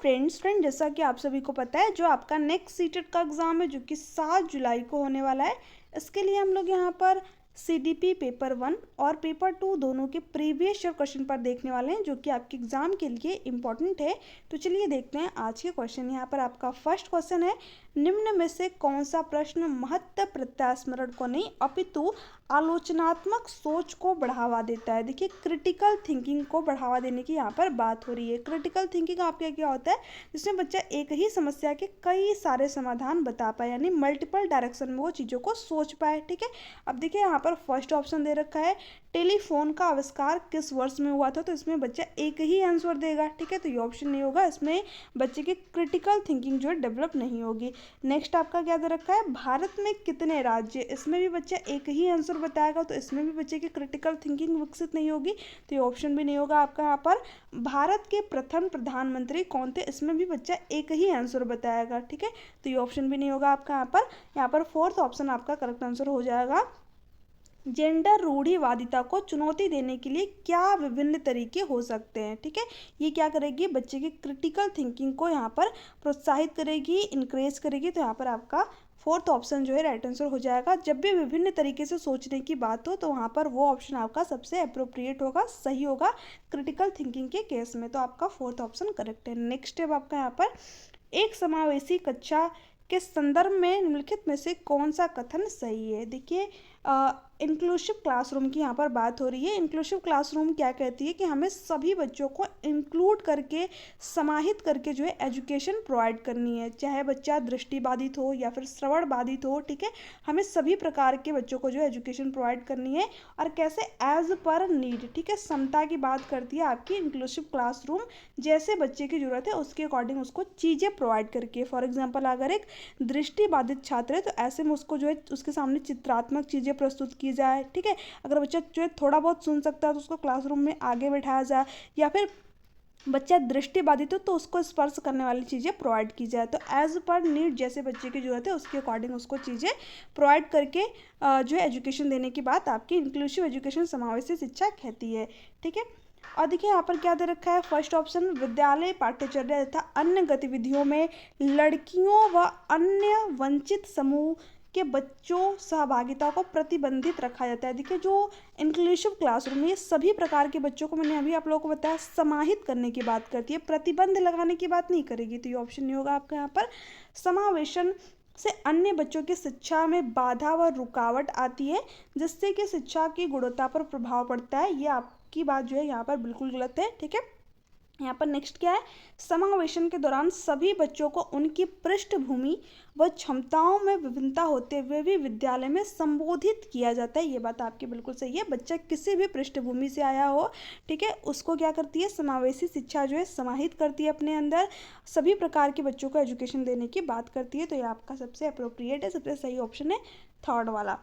Friend जैसा कि आप सभी को पता है जो आपका नेक्स्ट सीटेट का एग्ज़ाम है जो कि 7 जुलाई को होने वाला है। इसके लिए हम लोग यहाँ पर सीडीपी पेपर 1 और पेपर 2 दोनों के प्रीवियस ईयर क्वेश्चन पर देखने वाले हैं जो कि आपके एग्जाम के लिए इम्पॉर्टेंट है। तो चलिए देखते हैं आज के क्वेश्चन। यहाँ पर आपका फर्स्ट क्वेश्चन है, निम्न में से कौन सा प्रश्न महत्व प्रत्यास्मरण को नहीं अपितु आलोचनात्मक सोच को बढ़ावा देता है। देखिए क्रिटिकल थिंकिंग को बढ़ावा देने की यहाँ पर बात हो रही है। क्रिटिकल थिंकिंग आपके क्या होता है, जिसमें बच्चा एक ही समस्या के कई सारे समाधान बता पाए, यानी मल्टीपल डायरेक्शन में वो चीज़ों को सोच पाए। ठीक है, अब देखिए यहाँ पर फर्स्ट ऑप्शन दे रखा है, टेलीफोन का आविष्कार किस वर्ष में हुआ था। तो इसमें बच्चा एक ही आंसर देगा। ठीक है, तो ये ऑप्शन नहीं होगा, इसमें बच्चे की क्रिटिकल थिंकिंग जो है डेवलप नहीं होगी। नेक्स्ट आपका क्या दे रखा है, भारत में कितने राज्य, इसमें भी बच्चा एक ही आंसर बताएगा, तो इसमें भी बच्चे की क्रिटिकल थिंकिंग विकसित नहीं होगी, तो ये ऑप्शन भी नहीं होगा आपका। यहाँ पर भारत के प्रथम प्रधानमंत्री कौन थे, इसमें भी बच्चा एक ही आंसर बताएगा। ठीक है, तो ये ऑप्शन भी नहीं होगा आपका। यहाँ पर फोर्थ ऑप्शन आपका करेक्ट आंसर हो जाएगा, जेंडर रूढ़िवादिता को चुनौती देने के लिए क्या विभिन्न तरीके हो सकते हैं। ठीक है, ये क्या करेगी, बच्चे की क्रिटिकल थिंकिंग को यहाँ पर प्रोत्साहित करेगी, इनक्रेज करेगी। तो यहाँ पर आपका फोर्थ ऑप्शन जो है राइट आंसर हो जाएगा। जब भी विभिन्न तरीके से सोचने की बात हो तो वहाँ पर वो ऑप्शन आपका सबसे अप्रोप्रिएट होगा, सही होगा क्रिटिकल थिंकिंग के केस में। तो आपका फोर्थ ऑप्शन करेक्ट है। नेक्स्ट स्टेप आपका यहाँ पर, एक समावेशी कक्षा के संदर्भ में निम्नलिखित में से कौन सा कथन सही है। देखिए इंक्लूसिव क्लासरूम की यहाँ पर बात हो रही है। इंक्लूसिव क्लासरूम क्या कहती है कि हमें सभी बच्चों को इंक्लूड करके, समाहित करके जो है एजुकेशन प्रोवाइड करनी है, चाहे बच्चा दृष्टिबाधित हो या फिर श्रवण बाधित हो। ठीक है, हमें सभी प्रकार के बच्चों को जो है एजुकेशन प्रोवाइड करनी है, और कैसे, एज पर नीड। ठीक है, क्षमता की बात करती है आपकी इंक्लूसिव क्लासरूम, जैसे बच्चे की जरूरत है उसके अकॉर्डिंग उसको चीज़ें प्रोवाइड करके। फॉर एग्जाम्पल अगर एक दृष्टिबाधित छात्र है तो ऐसे में उसको जो है उसके सामने चित्रात्मक चीज़ें प्रस्तुत की जाए। ठीक है, अगर बच्चा जो है थोड़ा बहुत सुन सकता है तो उसको क्लासरूम में आगे बैठाया जाए, या फिर बच्चा दृष्टिबाधित हो तो उसको स्पर्श करने वाली चीज़ें प्रोवाइड की जाए। तो एज पर नीड, जैसे बच्चे की जरूरत है उसके अकॉर्डिंग उसको चीज़ें प्रोवाइड करके जो है एजुकेशन देने की बात आपकी इंक्लूसिव एजुकेशन, समावेशी शिक्षा कहती है। ठीक है, और देखिए यहाँ पर क्या दे रखा है, फर्स्ट ऑप्शन, विद्यालय पाठ्यचर्या तथा अन्य गतिविधियों में लड़कियों व अन्य वंचित समूह के बच्चों सहभागिता को प्रतिबंधित रखा जाता है। देखिए जो इंक्लूसिव क्लासरूम में ये सभी प्रकार के बच्चों को, मैंने अभी आप लोगों को बताया, समाहित करने की बात करती है, प्रतिबंध लगाने की बात नहीं करेगी। तो ये ऑप्शन नहीं होगा आपका। यहाँ पर समावेशन से अन्य बच्चों की शिक्षा में बाधा व रुकावट आती है, जिससे कि शिक्षा की गुणवत्ता पर प्रभाव पड़ता है। ये आपकी बात जो है यहाँ पर बिल्कुल गलत है। ठीक है, यहाँ पर नेक्स्ट क्या है, समावेशन के दौरान सभी बच्चों को उनकी पृष्ठभूमि व क्षमताओं में विभिन्नता होते हुए भी विद्यालय में संबोधित किया जाता है। ये बात आपकी बिल्कुल सही है, बच्चा किसी भी पृष्ठभूमि से आया हो, ठीक है, उसको क्या करती है, समावेशी शिक्षा जो है समाहित करती है अपने अंदर, सभी प्रकार के बच्चों को एजुकेशन देने की बात करती है। तो ये आपका सबसे अप्रोप्रिएट है, सबसे सही ऑप्शन है थर्ड वाला।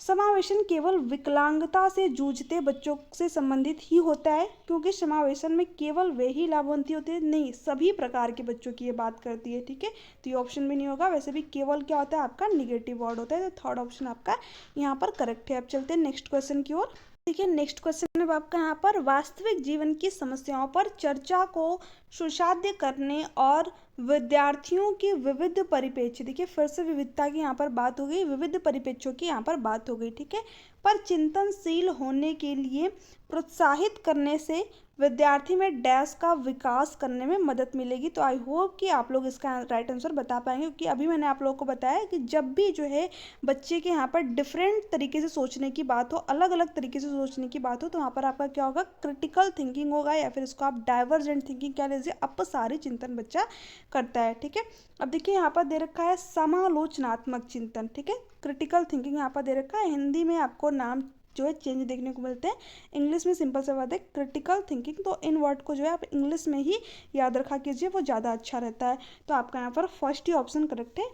समावेशन केवल विकलांगता से जूझते बच्चों से संबंधित ही होता है, क्योंकि समावेशन में केवल वे ही लाभान्वित होते हैं, नहीं, सभी प्रकार के बच्चों की ये बात करती है। ठीक है, तो ये ऑप्शन भी नहीं होगा। वैसे भी केवल क्या होता है आपका, निगेटिव वर्ड होता है। तो थर्ड ऑप्शन आपका यहाँ पर करेक्ट है। अब चलते हैं नेक्स्ट क्वेश्चन की ओर। देखिए नेक्स्ट क्वेश्चन है आपका यहाँ पर, वास्तविक जीवन की समस्याओं पर चर्चा को सुसाध्य करने और विद्यार्थियों की विविध परिप्रेक्ष्य, देखिए फिर से विविधता की यहाँ पर बात हो गई, विविध परिप्रेक्ष्यों की यहाँ पर बात हो गई। ठीक है, पर चिंतनशील होने के लिए प्रोत्साहित करने से विद्यार्थी में डैश का विकास करने में मदद मिलेगी। तो आई होप कि आप लोग इसका राइट आंसर बता पाएंगे, क्योंकि अभी मैंने आप लोगों को बताया कि जब भी जो है बच्चे के यहाँ पर डिफरेंट तरीके से सोचने की बात हो, अलग अलग तरीके से सोचने की बात हो, तो वहाँ पर आपका क्या होगा, क्रिटिकल थिंकिंग होगा, या फिर इसको आप डाइवर्जेंट थिंकिंग क्या लीजिए, अपसारी चिंतन बच्चा करता है। ठीक है, अब देखिए यहाँ पर दे रखा है समालोचनात्मक चिंतन। ठीक है, क्रिटिकल थिंकिंग यहाँ पर दे रखा है, हिंदी में आपको नाम जो है चेंज देखने को मिलते हैं, इंग्लिश में सिंपल से बात है क्रिटिकल थिंकिंग। तो इन वर्ड को जो है आप इंग्लिश में ही याद रखा कीजिए, वो ज़्यादा अच्छा रहता है। तो आपका यहाँ पर फर्स्ट ही ऑप्शन करेक्ट है।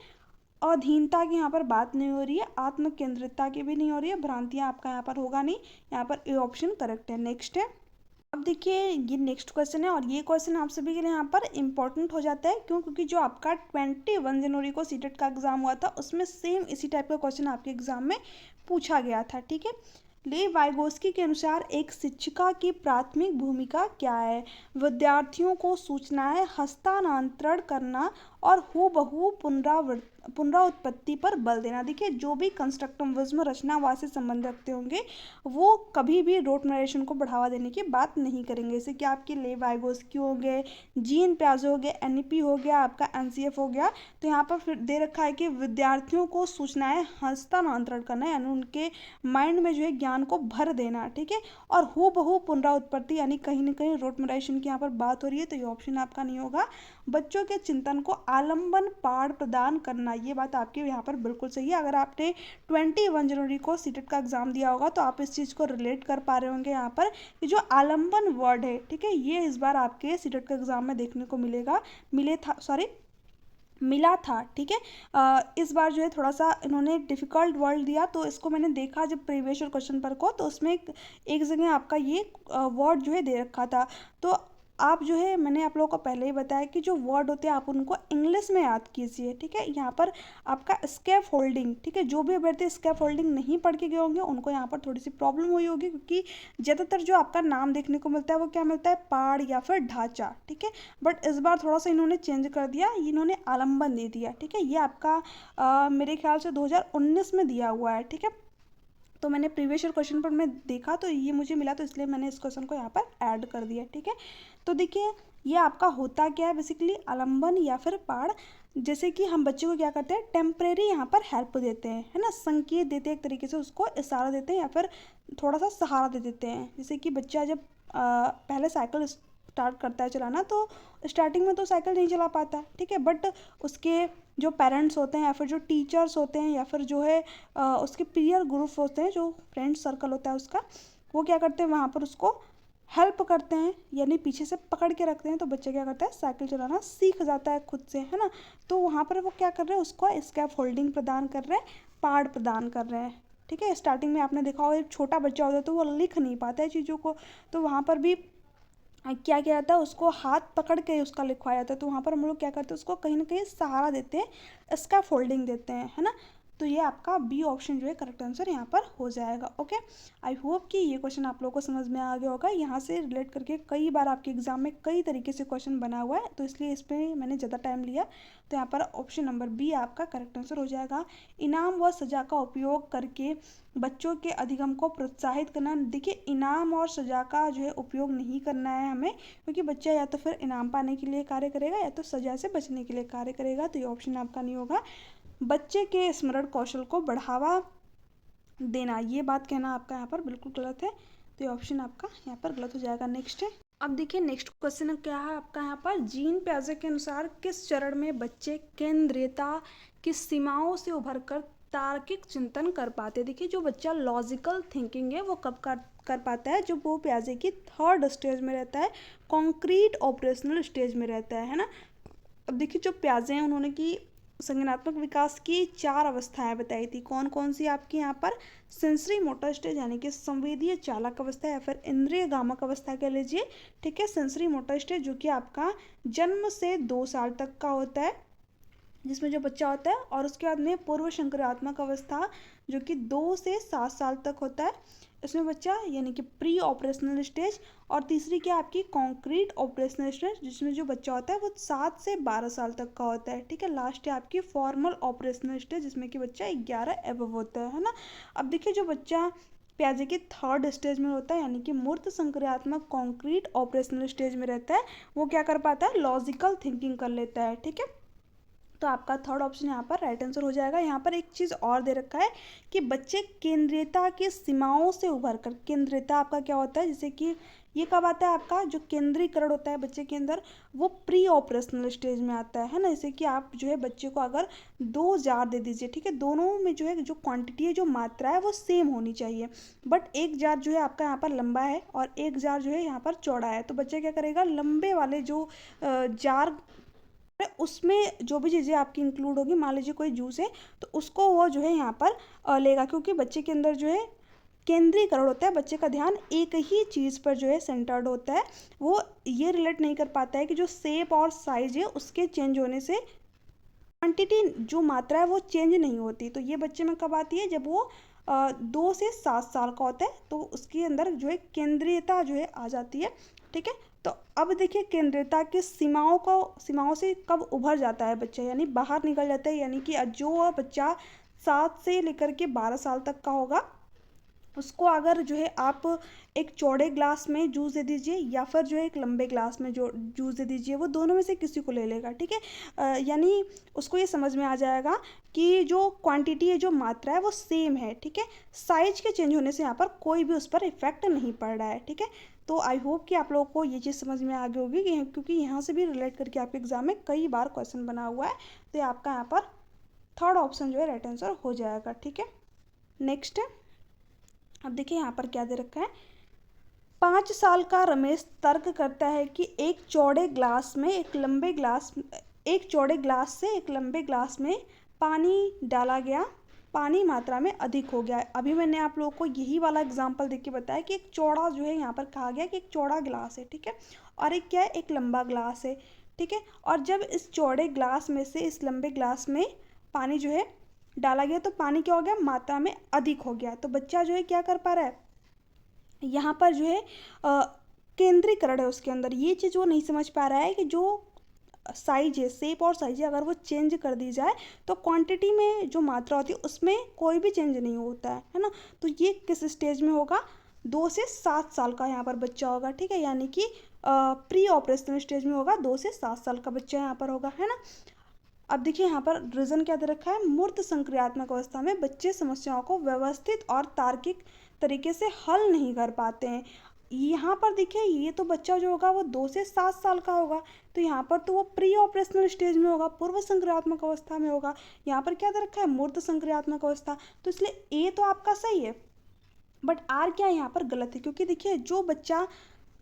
अधीनता की यहाँ पर बात नहीं हो रही है, आत्म केंद्रितता की भी नहीं हो रही है, भ्रांतियाँ आपका यहाँ पर होगा नहीं, यहाँ पर ए ऑप्शन करेक्ट है। नेक्स्ट है, अब देखिए ये नेक्स्ट क्वेश्चन है, और ये क्वेश्चन आप सभी के लिए यहाँ पर इंपॉर्टेंट हो जाता है। क्यों? क्योंकि जो आपका 21 जनवरी को सीटेट का एग्जाम हुआ था उसमें सेम इसी टाइप का क्वेश्चन आपके एग्जाम में पूछा गया था। ठीक है, ले वाइगोस्की के अनुसार एक शिक्षिका की प्राथमिक भूमिका क्या है? विद्यार्थियों को सूचनाएं हस्तांतरण करना और हूबहू पुनरावृत्ति पर बल देना। देखिए, जो भी कंस्ट्रक्टिविज्म रचनावाद से संबंध रखते होंगे वो कभी भी रोट नरेशन को बढ़ावा देने की बात नहीं करेंगे। जैसे कि आपके ले वाइगोस्की हो गए, जीन प्याजे हो गए, एनईपी हो गया, आपका एनसीएफ हो गया। तो यहाँ पर फिर दे रखा है कि विद्यार्थियों को सूचनाएं हस्तांतरण करना यानी उनके माइंड में जो है ज्ञान को भर देना, ठीक है। और हूबहू पुनरावृत्ति यानी कहीं ना कहीं रोट मेमोराइजेशन की यहाँ पर बात हो रही है, तो ये ऑप्शन आपका नहीं होगा। बच्चों के चिंतन को आलम्बन पाठ प्रदान करना, ये बात आपकी यहाँ पर बिल्कुल सही है। अगर आपने 21 जनवरी को सीटेट का एग्जाम दिया होगा तो आप इस चीज़ को रिलेट कर पा रहे होंगे यहाँ पर कि जो आलम्बन वर्ड है, ठीक है, ये इस बार आपके सीटेट के एग्जाम में देखने को मिला था, ठीक है। इस बार जो है थोड़ा सा इन्होंने डिफ़िकल्ट वर्ड दिया, तो इसको मैंने देखा जब प्रीवियस ईयर क्वेश्चन पर को, तो उसमें एक जगह आपका ये वर्ड जो है दे रखा था। तो आप जो है, मैंने आप लोगों को पहले ही बताया कि जो वर्ड होते हैं आप उनको इंग्लिश में याद कीजिए, ठीक है। यहाँ पर आपका स्कैफ होल्डिंग, ठीक है, जो भी अभ्यर्थी स्कैफ होल्डिंग नहीं पढ़ के गए होंगे उनको यहाँ पर थोड़ी सी प्रॉब्लम हुई होगी, क्योंकि ज़्यादातर जो आपका नाम देखने को मिलता है वो क्या मिलता है, पाड़ या फिर ढांचा, ठीक है। बट इस बार थोड़ा सा इन्होंने चेंज कर दिया, इन्होंने आलम्बन दे दिया, ठीक है। ये आपका मेरे ख्याल से 2019 में दिया हुआ है, ठीक है। तो मैंने प्रीवियस ईयर क्वेश्चन पर मैं देखा तो ये मुझे मिला, तो इसलिए मैंने इस क्वेश्चन को यहाँ पर ऐड कर दिया, ठीक है। तो देखिए, ये आपका होता क्या है बेसिकली, आलम्बन या फिर पाड़। जैसे कि हम बच्चे को क्या करते हैं, टेम्परेरी यहाँ पर हेल्प देते हैं, है ना, संकेत देते हैं, एक तरीके से उसको इशारा देते हैं या फिर थोड़ा सा सहारा दे देते हैं। जैसे कि बच्चा जब पहले साइकिल स्टार्ट करता है चलाना, तो स्टार्टिंग में तो साइकिल नहीं चला पाता, ठीक है, बट उसके जो पेरेंट्स होते हैं या फिर जो टीचर्स होते हैं या फिर जो है उसके पीयर ग्रुप होते हैं, जो फ्रेंड सर्कल होता है उसका, वो क्या करते हैं, वहाँ पर उसको हेल्प करते हैं, यानी पीछे से पकड़ के रखते हैं। तो बच्चा क्या करता है, साइकिल चलाना सीख जाता है खुद से, है ना। तो वहाँ पर वो क्या कर रहे हैं, उसको स्कैफ होल्डिंग प्रदान कर रहे हैं, पाड़ प्रदान कर रहे हैं, ठीक है। स्टार्टिंग में आपने देखा होगा, छोटा बच्चा होता है तो वो लिख नहीं पाता है चीज़ों को, तो वहाँ पर भी क्या किया जाता है, उसको हाथ पकड़ के उसका लिखवाया जाता है। तो वहाँ पर हम लोग क्या करते हैं, उसको कहीं ना कहीं सहारा देते हैं, इसका फोल्डिंग देते हैं, है ना। तो ये आपका बी ऑप्शन जो है करेक्ट आंसर यहाँ पर हो जाएगा। ओके, आई होप कि ये क्वेश्चन आप लोगों को समझ में आ गया होगा। यहाँ से रिलेट करके कई बार आपके एग्जाम में कई तरीके से क्वेश्चन बना हुआ है, तो इसलिए इस पर मैंने ज़्यादा टाइम लिया। तो यहाँ पर ऑप्शन नंबर बी आपका करेक्ट आंसर हो जाएगा। इनाम व सजा का उपयोग करके बच्चों के अधिगम को प्रोत्साहित करना। देखिए, इनाम और सजा का जो है उपयोग नहीं करना है हमें, क्योंकि बच्चा या तो फिर इनाम पाने के लिए कार्य करेगा या तो सजा से बचने के लिए कार्य करेगा, तो ये ऑप्शन आपका नहीं होगा। बच्चे के स्मरण कौशल को बढ़ावा देना, ये बात कहना आपका यहाँ पर बिल्कुल गलत है, तो ये ऑप्शन आपका यहाँ पर गलत हो जाएगा। नेक्स्ट है, अब देखिए नेक्स्ट क्वेश्चन क्या है आपका यहाँ पर, जीन प्याजे के अनुसार किस चरण में बच्चे केंद्रीयता की सीमाओं से उभरकर तार्किक चिंतन कर पाते हैं। देखिए, जो बच्चा लॉजिकल थिंकिंग है वो कब कर पाता है, जब वो प्याजे की थर्ड स्टेज में रहता है, कॉन्क्रीट ऑपरेशनल स्टेज में रहता है ना। अब देखिए, जो प्याजे हैं उन्होंने की संज्ञानात्मक विकास की 4 अवस्थाएं बताई थी। कौन कौन सी आपकी यहाँ पर, सेंसरी मोटर स्टेज यानी कि संवेदीय चालक अवस्था या फिर इंद्रिय गामक अवस्था कह लीजिए, ठीक है। सेंसरी मोटर स्टेज जो कि आपका जन्म से 2 साल तक का होता है, जिसमें जो बच्चा होता है, और उसके बाद में पूर्व संक्रियात्मक अवस्था जो कि 2 से 7 साल तक होता है, इसमें बच्चा यानी कि प्री ऑपरेशनल स्टेज, और तीसरी क्या आपकी कॉन्क्रीट ऑपरेशनल स्टेज, जिसमें जो बच्चा होता है वो 7 से 12 साल तक का होता है, ठीक है। लास्ट है आपकी फॉर्मल ऑपरेशनल स्टेज, जिसमें कि बच्चा 11 एबव होता है ना। अब देखिए, जो बच्चा प्याजे के थर्ड स्टेज में होता है यानी कि मूर्त संक्रियात्मक कॉन्क्रीट ऑपरेशनल स्टेज में रहता है, वो क्या कर पाता है, लॉजिकल थिंकिंग कर लेता है, ठीक है। तो आपका थर्ड ऑप्शन यहाँ पर राइट आंसर हो जाएगा। यहाँ पर एक चीज़ और दे रखा है कि बच्चे केंद्रीयता की सीमाओं से उभर कर, केंद्रीयता आपका क्या होता है, जैसे कि ये कब आता है, आपका जो केंद्रीकरण होता है बच्चे के अंदर वो प्री ऑपरेशनल स्टेज में आता है ना। जैसे कि आप जो है बच्चे को अगर 2 जार दे दीजिए, ठीक है, दोनों में जो है जो क्वांटिटी है, जो मात्रा है वो सेम होनी चाहिए, बट एक जार जो है आपका यहाँ पर लंबा है और एक जार जो है यहाँ पर चौड़ा है, तो बच्चा क्या करेगा, लंबे वाले जो जार उसमें जो भी चीज़ें आपकी इंक्लूड होगी, मान लीजिए कोई जूस है तो उसको वो जो है यहाँ पर लेगा, क्योंकि बच्चे के अंदर जो है केंद्रीकरण होता है, बच्चे का ध्यान एक ही चीज़ पर जो है सेंटर्ड होता है, वो ये रिलेट नहीं कर पाता है कि जो शेप और साइज है उसके चेंज होने से क्वांटिटी जो मात्रा है वो चेंज नहीं होती। तो ये बच्चे में कब आती है, जब वो 2 से 7 साल का होता है, तो उसके अंदर जो है केंद्रीयता जो है आ जाती है। ठीक है, तो अब देखिए केंद्रीयता की सीमाओं से कब उभर जाता है बच्चा, यानी बाहर निकल जाता है, यानी कि जो बच्चा 7 से लेकर के 12 साल तक का होगा उसको अगर जो है आप एक चौड़े ग्लास में जूस दे दीजिए या फिर जो है एक लंबे ग्लास में जो जूस दे दीजिए, वो दोनों में से किसी को ले लेगा। ठीक है, यानी उसको ये समझ में आ जाएगा कि जो क्वांटिटी है, जो मात्रा है वो सेम है। ठीक है, साइज के चेंज होने से यहाँ पर कोई भी उस पर इफेक्ट नहीं पड़ रहा है। ठीक है, तो आई होप कि आप लोगों को ये चीज़ समझ में आ गई होगी क्योंकि यहाँ से भी रिलेट करके आपके एग्जाम में कई बार क्वेश्चन बना हुआ है। तो ये आपका यहाँ पर थर्ड ऑप्शन जो है राइट आंसर हो जाएगा। ठीक है, नेक्स्ट है, अब देखिए यहाँ पर क्या दे रखा है। 5 साल का रमेश तर्क करता है कि एक चौड़े ग्लास से एक लंबे ग्लास में पानी डाला गया, पानी मात्रा में अधिक हो गया है। अभी मैंने आप लोगों को यही वाला एग्जांपल देख के बताया कि एक चौड़ा जो है यहाँ पर कहा गया कि एक चौड़ा ग्लास है। ठीक है, और एक क्या है, एक लंबा ग्लास है। ठीक है, और जब इस चौड़े ग्लास में से इस लंबे ग्लास में पानी जो है डाला गया तो पानी क्या हो गया, मात्रा में अधिक हो गया। तो बच्चा जो है क्या कर पा रहा है, यहाँ पर जो है केंद्रीकरण है उसके अंदर, ये चीज़ वो नहीं समझ पा रहा है कि जो साइज है, शेप और साइज है, अगर वो चेंज कर दी जाए तो क्वांटिटी में जो मात्रा होती है उसमें कोई भी चेंज नहीं होता है ना। तो ये किस स्टेज में होगा, 2 से 7 साल का यहाँ पर बच्चा होगा। ठीक है, यानी कि प्री ऑपरेशनल स्टेज में होगा, 2 से 7 साल का बच्चा यहाँ पर होगा, है ना। अब देखिए यहाँ पर रीजन क्या दे रखा है, मूर्त संक्रियात्मक अवस्था में बच्चे समस्याओं को व्यवस्थित और तार्किक तरीके से हल नहीं कर पाते हैं। यहाँ पर देखिए ये तो बच्चा जो होगा वो 2 से 7 साल का होगा, तो यहाँ पर तो वो प्री ऑपरेशनल स्टेज में होगा, पूर्व संक्रियात्मक अवस्था में होगा। यहाँ पर क्या दे रखा है, मूर्त संक्रियात्मक अवस्था, तो इसलिए ए तो आपका सही है, बट आर क्या यहाँ पर गलत है, क्योंकि देखिए जो बच्चा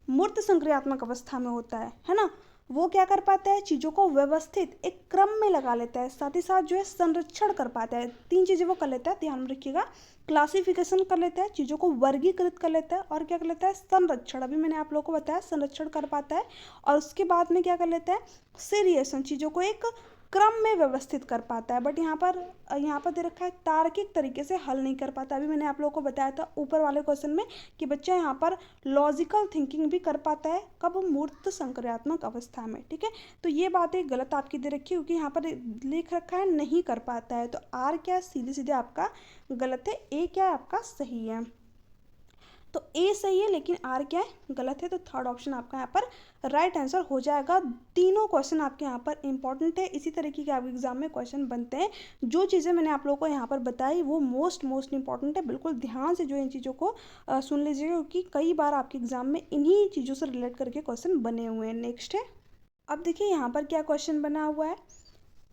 मूर्त संक्रियात्मक अवस्था में होता है ना, वो क्या कर पाता है, चीज़ों को व्यवस्थित एक क्रम में लगा लेता है, साथ ही साथ जो है संरक्षण कर पाता है। 3 चीज़ें वो कर लेता है, ध्यान में रखिएगा, क्लासिफिकेशन कर लेता है, चीज़ों को वर्गीकृत कर लेता है, और क्या कर लेता है, संरक्षण, अभी मैंने आप लोगों को बताया संरक्षण कर पाता है। और उसके बाद में क्या कर लेता है, सीरियसन, चीज़ों को एक क्रम में व्यवस्थित कर पाता है। बट यहाँ पर दे रखा है तार्किक तरीके से हल नहीं कर पाता। अभी मैंने आप लोगों को बताया था ऊपर वाले क्वेश्चन में कि बच्चा यहाँ पर लॉजिकल थिंकिंग भी कर पाता है, कब, मूर्त संक्रियात्मक अवस्था में। ठीक है, तो ये बातें गलत आपकी दे रखी है, क्योंकि यहाँ पर लिख रखा है नहीं कर पाता है, तो आर क्या सीधे सीधे आपका गलत है, ए क्या है आपका सही है। तो ए सही है लेकिन आर क्या है, गलत है, तो थर्ड ऑप्शन आपका यहाँ पर राइट आंसर हो जाएगा। तीनों क्वेश्चन आपके यहाँ पर इंपॉर्टेंट है, इसी तरीके के आपके एग्जाम में क्वेश्चन बनते हैं। जो चीज़ें मैंने आप लोगों को यहाँ पर बताई वो मोस्ट इंपॉर्टेंट है, बिल्कुल ध्यान से जो इन चीज़ों को सुन लीजिएगा, क्योंकि कई बार आपके एग्जाम में इन्हीं चीज़ों से रिलेट करके क्वेश्चन बने हुए हैं। नेक्स्ट है, अब देखिए यहाँ पर क्या क्वेश्चन बना हुआ है,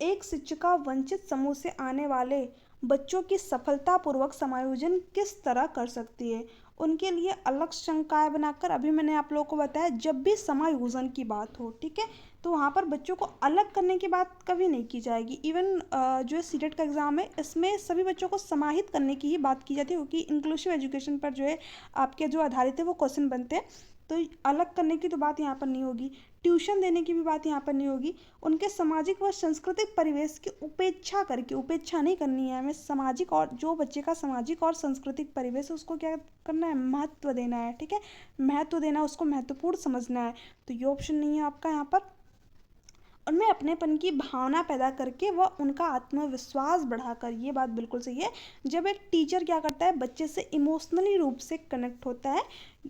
एक शिक्षिका वंचित समूह से आने वाले बच्चों की सफलतापूर्वक समायोजन किस तरह कर सकती है, उनके लिए अलग शंकाएं बनाकर। अभी मैंने आप लोगों को बताया जब भी समायोजन की बात हो, ठीक है, तो वहाँ पर बच्चों को अलग करने की बात कभी नहीं की जाएगी। इवन जो है सीटेट का एग्ज़ाम है इसमें सभी बच्चों को समाहित करने की ही बात की जाती है, क्योंकि इंक्लूसिव एजुकेशन पर जो है आपके जो आधारित है वो क्वेश्चन बनते हैं। तो अलग करने की तो बात यहाँ पर नहीं होगी, ट्यूशन देने की भी बात यहाँ पर नहीं होगी। उनके सामाजिक व सांस्कृतिक परिवेश की उपेक्षा करके, उपेक्षा नहीं करनी है हमें, सामाजिक और जो बच्चे का सामाजिक और सांस्कृतिक परिवेश उसको क्या करना है, महत्व देना है। ठीक है, महत्व देना, उसको महत्वपूर्ण समझना है। तो ये ऑप्शन नहीं है आपका यहाँ पर। उनमें अपनेपन की भावना पैदा करके वह उनका आत्मविश्वास बढ़ाकर, ये बात बिल्कुल सही है। जब एक टीचर क्या करता है, बच्चे से इमोशनली रूप से कनेक्ट होता है,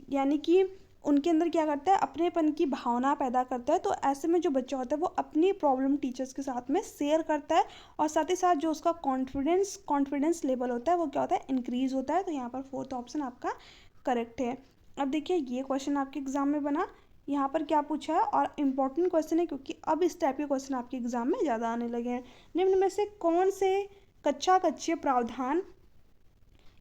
यानी कि उनके अंदर क्या करता है, अपनेपन की भावना पैदा करता है, तो ऐसे में जो बच्चा होता है वो अपनी प्रॉब्लम टीचर्स के साथ में शेयर करता है, और साथ ही साथ जो उसका कॉन्फिडेंस लेवल होता है वो क्या होता है, इंक्रीज होता है। तो यहाँ पर फोर्थ ऑप्शन आपका करेक्ट है। अब देखिए ये क्वेश्चन आपके एग्जाम में बना, यहाँ पर क्या पूछा है, और इम्पॉर्टेंट क्वेश्चन है क्योंकि अब इस टाइप के क्वेश्चन आपके एग्जाम में ज़्यादा आने लगे हैं। निम्न में से कौन से कक्षीय प्रावधान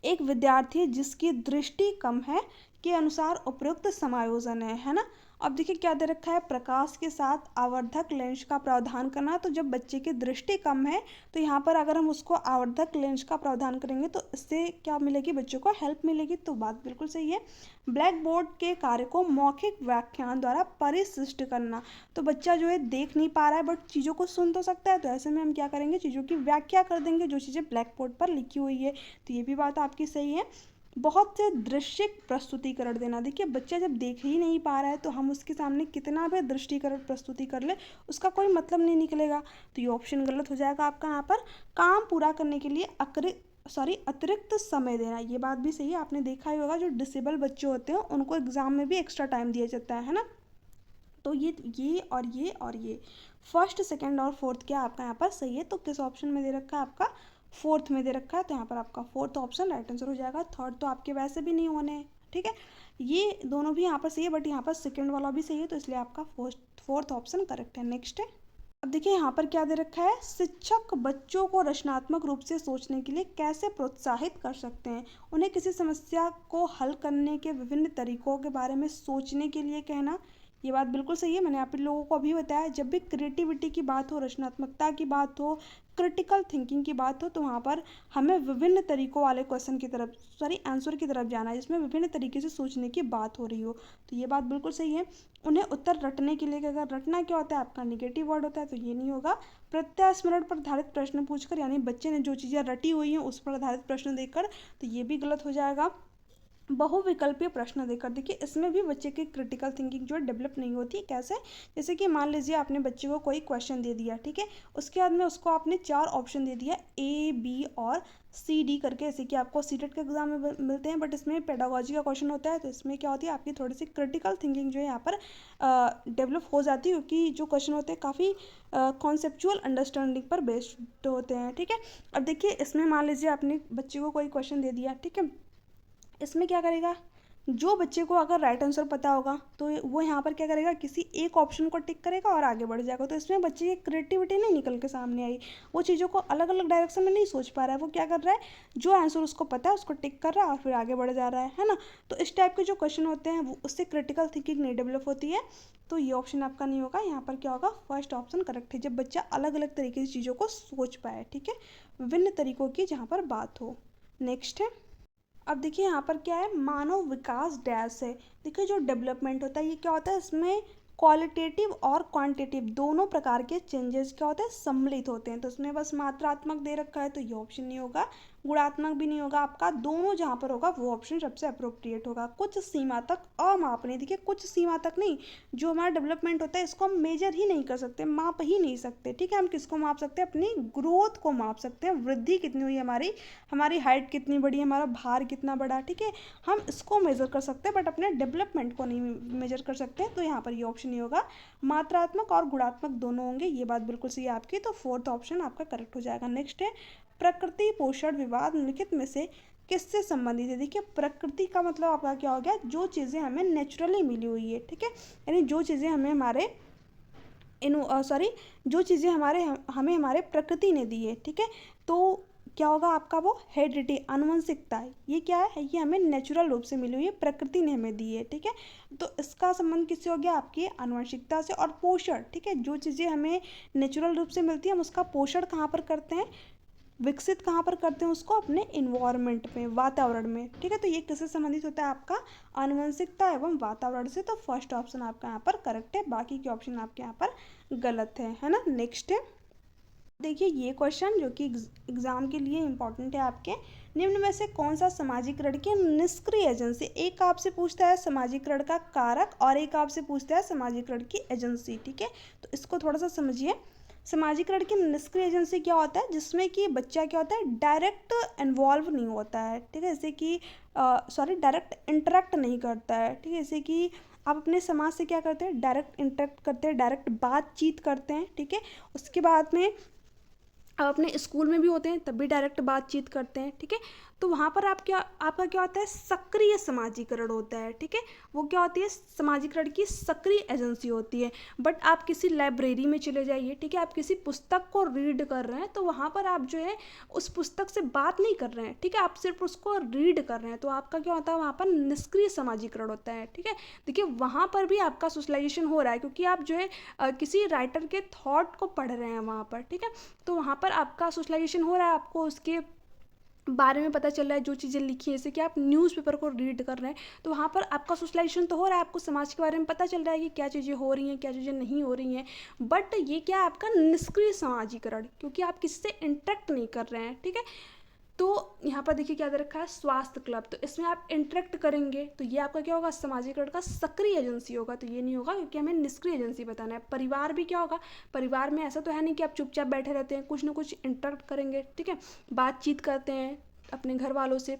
एक विद्यार्थी जिसकी दृष्टि कम है के अनुसार उपयुक्त समायोजन है ना। अब देखिए क्या दे रखा है, प्रकाश के साथ आवर्धक लेंस का प्रावधान करना। तो जब बच्चे की दृष्टि कम है तो यहाँ पर अगर हम उसको आवर्धक लेंस का प्रावधान करेंगे तो इससे क्या मिलेगी, बच्चों को हेल्प मिलेगी। तो बात बिल्कुल सही है। ब्लैक बोर्ड के कार्य को मौखिक व्याख्यान द्वारा परिशिष्ट करना। तो बच्चा जो है देख नहीं पा रहा है बट चीज़ों को सुन तो सकता है, तो ऐसे में हम क्या करेंगे, चीज़ों की व्याख्या कर देंगे जो चीज़ें ब्लैक बोर्ड पर लिखी हुई है। तो ये भी बात आपकी सही है। बहुत से दृश्य प्रस्तुतिकरण देना। देखिए बच्चा जब देख ही नहीं पा रहा है तो हम उसके सामने कितना भी दृष्टिकरण प्रस्तुति कर ले उसका कोई मतलब नहीं निकलेगा। तो ये ऑप्शन गलत हो जाएगा आपका। यहाँ पर काम पूरा करने के लिए अतिरिक्त समय देना, ये बात भी सही है। आपने देखा ही होगा जो डिसेबल बच्चे होते हैं उनको एग्जाम में भी एक्स्ट्रा टाइम दिया जाता है ना। तो ये और ये और ये फर्स्ट, सेकंड और फोर्थ क्या आपका यहाँ पर सही है। तो किस ऑप्शन में दे रखा है, आपका फोर्थ में दे रखा है। तो यहाँ पर आपका फोर्थ ऑप्शन राइट आंसर हो जाएगा। थर्ड तो आपके वैसे भी नहीं होने हैं, ठीक है। ये दोनों भी यहाँ पर सही है बट यहाँ पर सेकंड वाला भी सही है, तो इसलिए आपका फोर्थ ऑप्शन करेक्ट है। नेक्स्ट है, अब देखिए यहाँ पर क्या दे रखा है, शिक्षक बच्चों को रचनात्मक रूप से सोचने के लिए कैसे प्रोत्साहित कर सकते हैं। उन्हें किसी समस्या को हल करने के विभिन्न तरीकों के बारे में सोचने के लिए कहना। ये बात बिल्कुल सही है। मैंने आप लोगों को अभी बताया, जब भी क्रिएटिविटी की बात हो, रचनात्मकता की बात हो, क्रिटिकल थिंकिंग की बात हो, तो वहाँ पर हमें विभिन्न तरीकों वाले क्वेश्चन की तरफ आंसर की तरफ जाना है जिसमें विभिन्न तरीके से सोचने की बात हो रही हो। तो ये बात बिल्कुल सही है। उन्हें उत्तर रटने के लिए, अगर रटना क्या होता है, आपका निगेटिव वर्ड होता है, तो ये नहीं होगा। प्रत्यास्मरण पर आधारित प्रश्न पूछकर, यानी बच्चे ने जो चीज़ें रटी हुई हैं उस पर आधारित प्रश्न देकर, तो ये भी गलत हो जाएगा। बहुविकल्पीय प्रश्न देकर, देखिए इसमें भी बच्चे की क्रिटिकल थिंकिंग जो है डेवलप नहीं होती। कैसे, जैसे कि मान लीजिए आपने बच्चे को कोई क्वेश्चन दे दिया, ठीक है, उसके बाद में उसको आपने 4 ऑप्शन दे दिया A, B और C, D करके, जैसे कि आपको सीटेट के एग्जाम में मिलते हैं बट इसमें पेडागोजी का क्वेश्चन होता है। तो इसमें क्या होती है, आपकी थोड़ी सी क्रिटिकल थिंकिंग जो है यहाँ पर डेवलप हो जाती है, क्योंकि जो क्वेश्चन होते हैं काफ़ी कॉन्सेप्चुअल अंडरस्टैंडिंग पर बेस्ड होते हैं, ठीक है। अब देखिए इसमें मान लीजिए आपने बच्चे को कोई क्वेश्चन दे दिया, ठीक है, इसमें क्या करेगा, जो बच्चे को अगर राइट आंसर पता होगा तो वो यहाँ पर क्या करेगा, किसी एक ऑप्शन को टिक करेगा और आगे बढ़ जाएगा। तो इसमें बच्चे की क्रिएटिविटी नहीं निकल के सामने आई, वो चीज़ों को अलग अलग डायरेक्शन में नहीं सोच पा रहा है। वो क्या कर रहा है, जो आंसर उसको पता है उसको टिक कर रहा है और फिर आगे बढ़ जा रहा है ना। तो इस टाइप के जो क्वेश्चन होते हैं वो उससे क्रिटिकल थिंकिंग नहीं डेवलप होती है। तो ये ऑप्शन आपका नहीं होगा। यहाँ पर क्या होगा, फर्स्ट ऑप्शन करेक्ट है, जब बच्चा अलग अलग तरीके से चीज़ों को सोच पाए, ठीक है, विभिन्न तरीकों की जहाँ पर बात हो। नेक्स्ट है, अब देखिए यहाँ पर क्या है, मानव विकास डैश है। देखिए जो डेवलपमेंट होता है ये क्या होता है, इसमें क्वालिटेटिव और क्वांटिटेटिव दोनों प्रकार के चेंजेस क्या होते हैं, सम्मिलित होते हैं। तो इसमें बस मात्रात्मक दे रखा है तो ये ऑप्शन नहीं होगा, गुणात्मक भी नहीं होगा आपका। दोनों जहाँ पर होगा वो ऑप्शन सबसे अप्रोप्रिएट होगा। कुछ सीमा तक अमापनीय, देखिए कुछ सीमा तक नहीं, जो हमारा डेवलपमेंट होता है इसको हम मेजर ही नहीं कर सकते, माप ही नहीं सकते, ठीक है। हम किसको माप सकते हैं, अपनी ग्रोथ को माप सकते हैं, वृद्धि कितनी हुई हमारी, हमारी हाइट कितनी बड़ी, हमारा भार कितना बड़ा, ठीक है, हम इसको मेजर कर सकते हैं बट अपने डेवलपमेंट को नहीं मेजर कर सकते। तो यहाँ पर ये ऑप्शन नहीं होगा, मात्रात्मक और गुणात्मक दोनों होंगे। ये बात बिल्कुल सही है आपकी, तो फोर्थ ऑप्शन आपका करेक्ट हो जाएगा। नेक्स्ट है, प्रकृति पोषण विवाद निम्नलिखित में से किससे संबंधित है। देखिए प्रकृति का मतलब आपका क्या हो गया, जो चीज़ें हमें नेचुरली मिली हुई है, ठीक है, यानी जो चीज़ें हमें हमारे जो चीज़ें हमें हमारे प्रकृति ने दी है, ठीक है। तो क्या होगा आपका, वो हेरिडिटी, आनुवंशिकता, ये क्या है, ये हमें नेचुरल रूप से मिली हुई है, प्रकृति ने हमें दी है, ठीक है। तो इसका संबंध किससे हो गया, आपकी आनुवंशिकता से। और पोषण, ठीक है, जो चीज़ें हमें नेचुरल रूप से मिलती है हम उसका पोषण कहाँ पर करते हैं, विकसित कहाँ पर करते हैं उसको, अपने इन्वायरमेंट में, वातावरण में, ठीक है। तो ये किससे संबंधित होता है, आपका आनुवंशिकता एवं वातावरण से। तो फर्स्ट ऑप्शन आपका यहाँ पर करेक्ट है, बाकी के ऑप्शन आपके यहाँ पर गलत है ना। नेक्स्ट है, देखिए ये क्वेश्चन जो कि एग्जाम के लिए इम्पोर्टेंट है आपके, निम्न में से कौन सा समाजीकरण की निष्क्रिय एजेंसी, एक आपसे पूछता है समाजीकरण का कारक और एक आपसे पूछता है समाजीकरण की एजेंसी, ठीक है। तो इसको थोड़ा सा समझिए। समाजीकरण की निष्क्रिय एजेंसी क्या होता है, जिसमें कि बच्चा क्या होता है, डायरेक्ट इन्वॉल्व नहीं होता है, ठीक है, जैसे कि डायरेक्ट इंटरेक्ट नहीं करता है, ठीक है। जैसे कि आप अपने समाज से क्या करते हैं, डायरेक्ट इंटरेक्ट करते हैं, डायरेक्ट बातचीत करते हैं, ठीक है। उसके बाद में आप अपने स्कूल में भी होते हैं तब भी डायरेक्ट बातचीत करते हैं, ठीक है। तो वहाँ पर आपका क्या होता है, सक्रिय समाजीकरण होता है। ठीक है, वो क्या होती है, समाजीकरण की सक्रिय एजेंसी होती है। बट आप किसी लाइब्रेरी में चले जाइए, ठीक है, आप किसी पुस्तक को रीड कर रहे हैं तो वहाँ पर आप जो है उस पुस्तक से बात नहीं कर रहे हैं, ठीक है, आप सिर्फ उसको रीड कर रहे हैं, तो आपका क्या होता है, वहाँ पर निष्क्रिय समाजीकरण होता है। ठीक है, देखिए वहाँ पर भी आपका सोशलाइजेशन हो रहा है, क्योंकि आप जो है किसी राइटर के थॉट को पढ़ रहे हैं वहाँ पर। ठीक है, तो वहाँ पर आपका सोशलाइजेशन हो रहा है, आपको उसके बारे में पता चल रहा है, जो चीज़ें लिखी है, जैसे कि आप न्यूज़पेपर को रीड कर रहे हैं तो वहाँ पर आपका सोशलाइजेशन तो हो रहा है, आपको समाज के बारे में पता चल रहा है कि क्या चीज़ें हो रही हैं, क्या चीज़ें नहीं हो रही हैं। बट ये क्या है, आपका निष्क्रिय समाजीकरण, क्योंकि आप किसी से इंटरेक्ट नहीं कर रहे हैं। ठीक है, तो यहाँ पर देखिए क्या दे रखा है, स्वास्थ्य क्लब, तो इसमें आप इंटरेक्ट करेंगे तो ये आपका क्या होगा, समाजीकरण का सक्रिय एजेंसी होगा, तो ये नहीं होगा, क्योंकि हमें निष्क्रिय एजेंसी बताना है। परिवार भी क्या होगा, परिवार में ऐसा तो है नहीं कि आप चुपचाप बैठे रहते हैं, कुछ ना कुछ इंटरेक्ट करेंगे। ठीक है, बातचीत करते हैं अपने घर वालों से,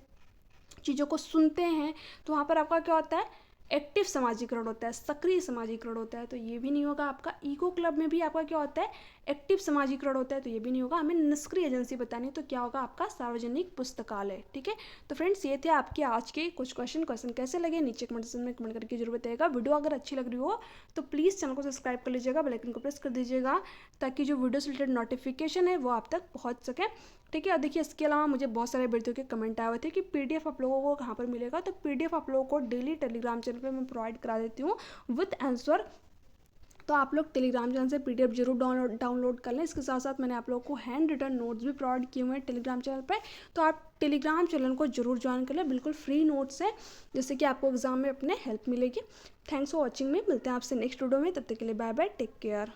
चीज़ों को सुनते हैं, तो वहाँ पर आपका क्या होता है, एक्टिव समाजीकरण होता है, सक्रिय समाजीकरण होता है, तो ये भी नहीं होगा। आपका इको क्लब में भी आपका क्या होता है, एक्टिव समाजीकरण होता है, तो ये भी नहीं होगा। हमें निष्क्रिय एजेंसी बतानी, तो क्या होगा आपका सार्वजनिक पुस्तकालय। ठीक है, तो फ्रेंड्स ये थे आपके आज के कुछ क्वेश्चन कैसे लगे नीचे कमेंट सेक्शन में कमेंट करके जरूर बताइएगा। वीडियो अगर अच्छी लग रही हो तो प्लीज़ चैनल को सब्सक्राइब कर लीजिएगा, बेल आइकन को प्रेस कर दीजिएगा, ताकि जो वीडियो से रिलेटेड नोटिफिकेशन है वो आप तक पहुँच सके। ठीक है, और देखिए इसके अलावा मुझे बहुत सारे विद्यार्थियों के कमेंट आए हुए थे कि पीडीएफ आप लोगों को कहाँ पर मिलेगा, तो पीडीएफ आप लोगों को डेली टेलीग्राम चैनल पे मैं प्रोवाइड करा देती हूँ विद आंसर। तो आप लोग टेलीग्राम चैनल से पीडीएफ जरूर डाउनलोड कर लें। इसके साथ साथ मैंने आप लोगों को हैंड रिटन नोट्स भी प्रोवाइड किए हुए हैं टेलीग्राम चैनल पे, तो आप टेलीग्राम चैनल को जरूर ज्वाइन कर लें, बिल्कुल फ्री नोट्स है, जिससे कि आपको एग्जाम में अपने हेल्प मिलेगी। थैंक्स फॉर वॉचिंग में, मिलते हैं आपसे नेक्स्ट वीडियो में, तब तक के लिए बाय बाय, टेक केयर।